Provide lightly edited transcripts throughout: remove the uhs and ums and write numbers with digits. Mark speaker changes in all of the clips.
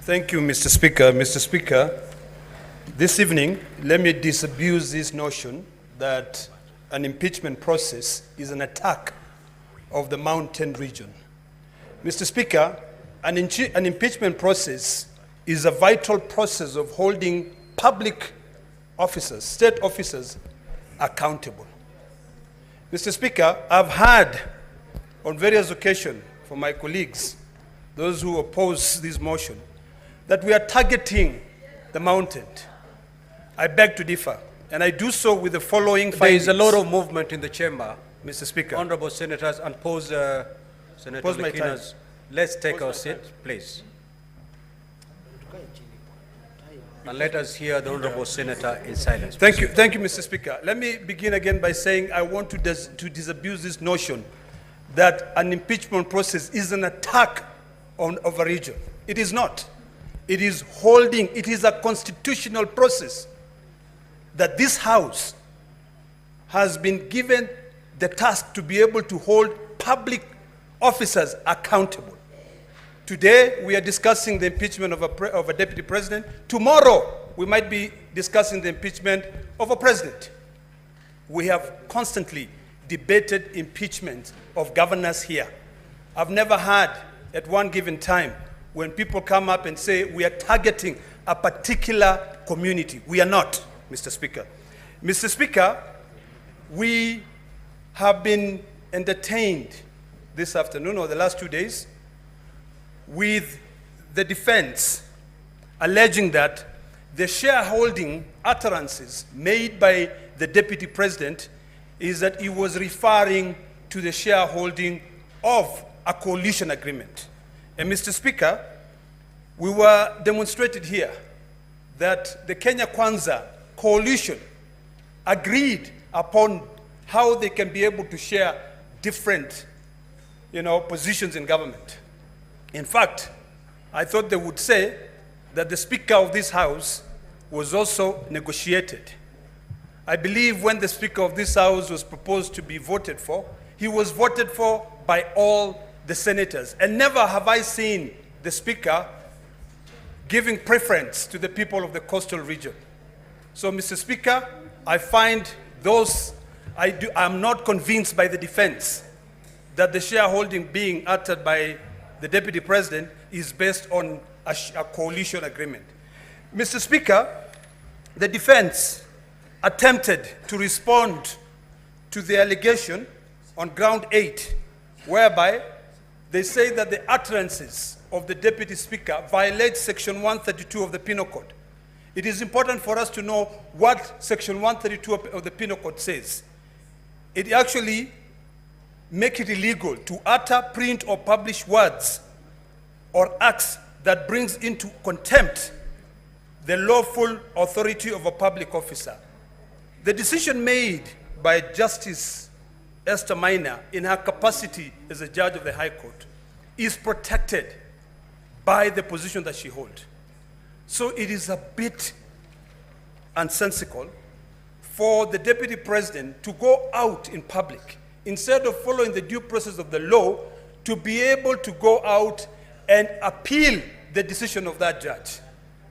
Speaker 1: Thank you, Mr. Speaker. Mr. Speaker, this evening, let me disabuse this notion that an impeachment process is an attack of the mountain region. Mr. Speaker, an impeachment process is a vital process of holding public officers, state officers, accountable. Mr. Speaker, I've heard on various occasions from my colleagues, those who oppose this motion, that we are targeting the mountain. I beg to differ, and I do so with the following findings.
Speaker 2: There is a lot of movement in the chamber,
Speaker 1: Mr. Speaker.
Speaker 2: Honorable senators, and Senator Kina's. Let's take our seat, please. And let us hear the honorable senator in silence.
Speaker 1: Thank you, Mr. Speaker. Let me begin again by saying I want to disabuse this notion that an impeachment process is an attack of a region. It is not. It is a constitutional process that this House has been given the task to be able to hold public officers accountable. Today, we are discussing the impeachment of a deputy president. Tomorrow, we might be discussing the impeachment of a president. We have constantly debated impeachment of governors here. I've never heard at one given time when people come up and say we are targeting a particular community. We are not, Mr. Speaker. Mr. Speaker, we have been entertained this afternoon or the last 2 days with the defense alleging that the shareholding utterances made by the deputy president is that he was referring to the shareholding of a coalition agreement. And Mr. Speaker, we were demonstrated here that the Kenya Kwanza coalition agreed upon how they can be able to share different, positions in government. In fact, I thought they would say that the Speaker of this House was also negotiated. I believe when the Speaker of this House was proposed to be voted for, he was voted for by all the senators. And never have I seen the Speaker giving preference to the people of the coastal region. So, Mr. Speaker, I find I'm not convinced by the defense that the shareholding being uttered by the deputy president is based on a coalition agreement. Mr. Speaker, the defense attempted to respond to the allegation on ground 8, whereby they say that the utterances of the deputy speaker violate section 132 of the Penal Code. It is important for us to know what section 132 of the Penal Code says. It actually makes it illegal to utter, print, or publish words or acts that brings into contempt the lawful authority of a public officer. The decision made by Justice Esther Maina in her capacity as a judge of the High Court is protected by the position that she holds. So it is a bit nonsensical for the deputy president to go out in public, instead of following the due process of the law, to be able to go out and appeal the decision of that judge.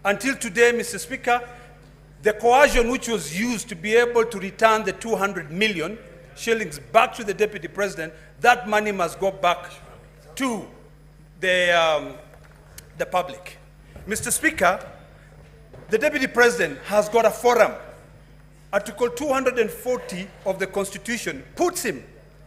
Speaker 1: Until today, Mr. Speaker, the coercion which was used to be able to return the 200 million shillings back to the deputy president, that money must go back to the public. Mr. Speaker, the deputy president has got a forum. Article 240 of the Constitution puts him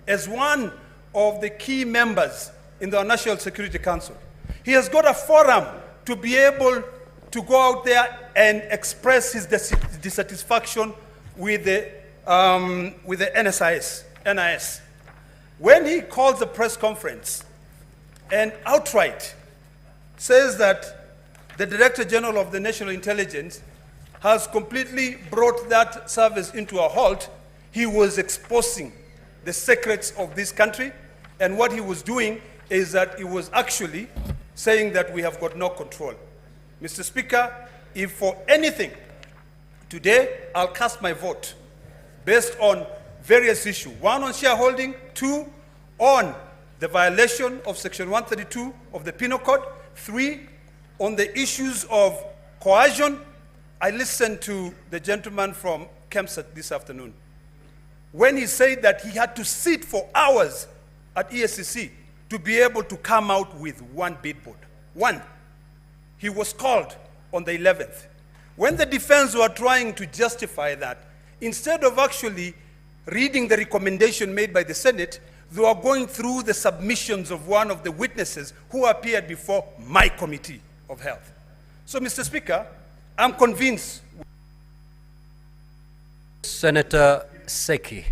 Speaker 1: as one of the key members in the National Security Council. He has got a forum to be able to go out there and express his dissatisfaction with the NIS. When he calls a press conference and outright says that the Director General of the National Intelligence has completely brought that service into a halt, he was exposing the secrets of this country, and what he was doing is that he was actually saying that we have got no control. Mr. Speaker, if for anything, today I'll cast my vote based on various issues. One, on shareholding. Two, on the violation of Section 132 of the Penal Code. Three, On the issues of coercion, I listened to the gentleman from Kemsat this afternoon when he said that he had to sit for hours at ESCC to be able to come out with one billboard. One. He was called on the 11th. When the defense were trying to justify that, instead of actually reading the recommendation made by the Senate, they were going through the submissions of one of the witnesses who appeared before my Committee of Health. So, Mr. Speaker, I'm convinced.
Speaker 2: Senator Seki.